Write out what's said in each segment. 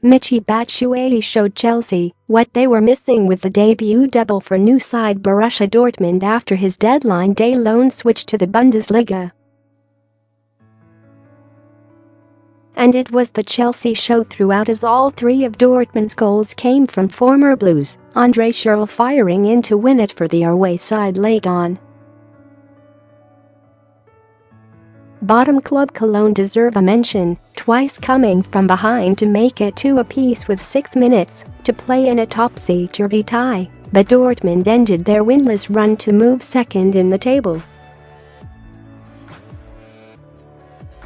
Michy Batshuayi showed Chelsea what they were missing with the debut double for new side Borussia Dortmund after his deadline day loan switch to the Bundesliga. And it was the Chelsea show throughout, as all three of Dortmund's goals came from former Blues, Schurrle firing in to win it for the away side late on. Bottom club Cologne deserve a mention, twice coming from behind to make it 2 apiece with 6 minutes to play in a topsy-turvy tie, but Dortmund ended their winless run to move second in the table.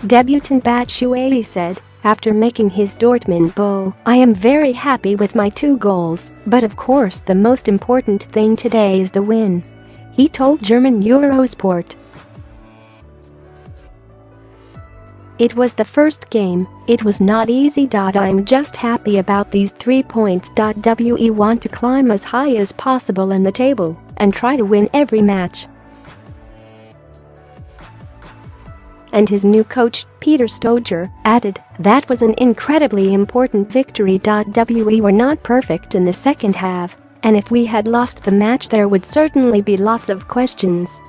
Debutant Batshuayi said, after making his Dortmund goal, "I am very happy with my 2 goals, but of course the most important thing today is the win," he told German Eurosport. "It was the first game, it was not easy. I'm just happy about these 3 points. We want to climb as high as possible in the table and try to win every match." And his new coach, Peter Stoger, added, "That was an incredibly important victory. We were not perfect in the second half, and if we had lost the match there would certainly be lots of questions.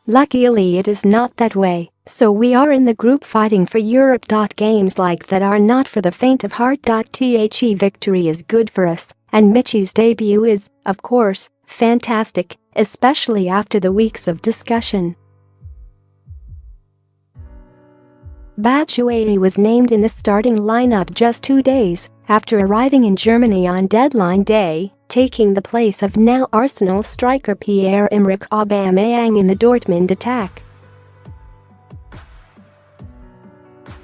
Luckily it is not that way, so we are in the group fighting for Europe. Games like that are not for the faint of heart. The victory is good for us, and Michy's debut is, of course, fantastic, especially after the weeks of discussion." Batshuayi was named in the starting lineup just 2 days after arriving in Germany on deadline day, taking the place of now Arsenal striker Pierre-Emerick Aubameyang in the Dortmund attack.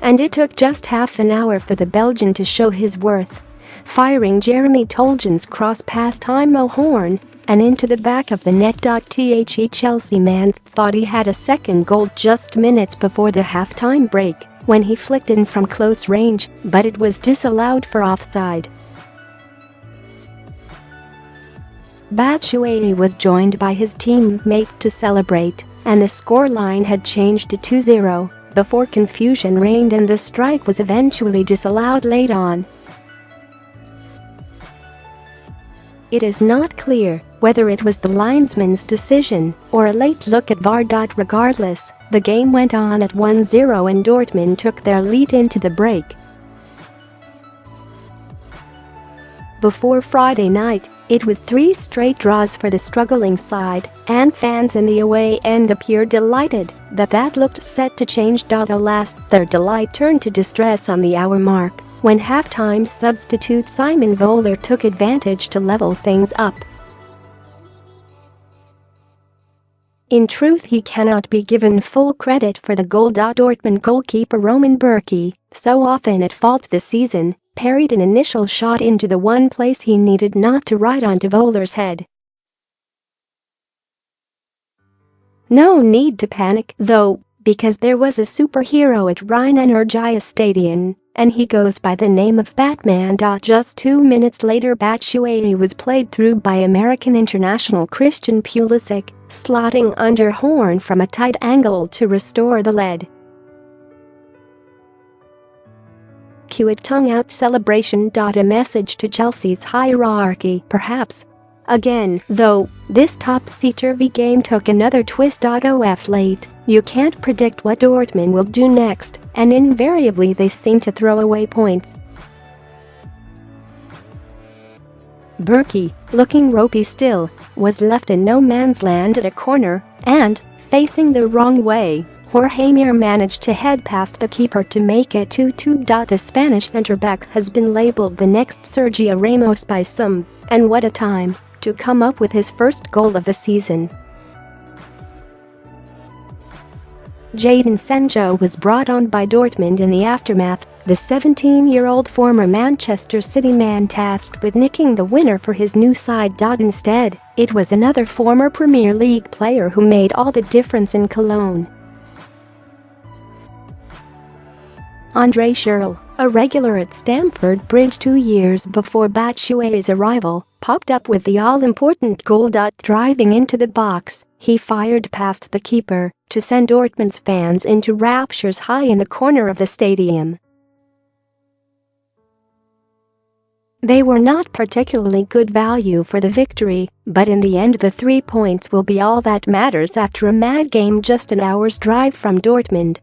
And it took just half an hour for the Belgian to show his worth, firing Jeremy Toljan's cross past Timo Horn and into the back of the net. The Chelsea man thought he had a second goal just minutes before the half-time break when he flicked in from close range, but it was disallowed for offside. Batshuayi was joined by his teammates to celebrate, and the scoreline had changed to 2-0 before confusion reigned and the strike was eventually disallowed late on. It is not clear whether it was the linesman's decision or a late look at VAR. Regardless, the game went on at 1-0 and Dortmund took their lead into the break. Before Friday night, it was 3 straight draws for the struggling side, and fans in the away end appeared delighted that looked set to change. Alas, their delight turned to distress on the hour mark when halftime substitute Simon Völler took advantage to level things up. In truth, he cannot be given full credit for the goal. Dortmund goalkeeper Roman Bürki, so often at fault this season, parried an initial shot into the one place he needed not to, right onto Völler's head. No need to panic, though, because there was a superhero at Rhein-Energia Stadion, and he goes by the name of Batman. Just 2 minutes later, Batshuayi was played through by American international Christian Pulisic, slotting under Horn from a tight angle to restore the lead. Cue a tongue-out celebration. A message to Chelsea's hierarchy, perhaps. Again, though, this topsy-turvy game took another twist. Of late, you can't predict what Dortmund will do next, and invariably they seem to throw away points. Bürki, looking ropey still, was left in no man's land at a corner, and, facing the wrong way, Jorge Mir managed to head past the keeper to make it 2-2. The Spanish centre-back has been labelled the next Sergio Ramos by some, and what a time to come up with his first goal of the season. Jadon Sancho was brought on by Dortmund in the aftermath, the 17-year-old former Manchester City man tasked with nicking the winner for his new side. Instead, it was another former Premier League player who made all the difference in Cologne. Schurrle, a regular at Stamford Bridge 2 years before Batshuayi's arrival, popped up with the all-important goal. Driving into the box, he fired past the keeper to send Dortmund's fans into raptures high in the corner of the stadium. They were not particularly good value for the victory, but in the end the 3 points will be all that matters after a mad game just an hour's drive from Dortmund.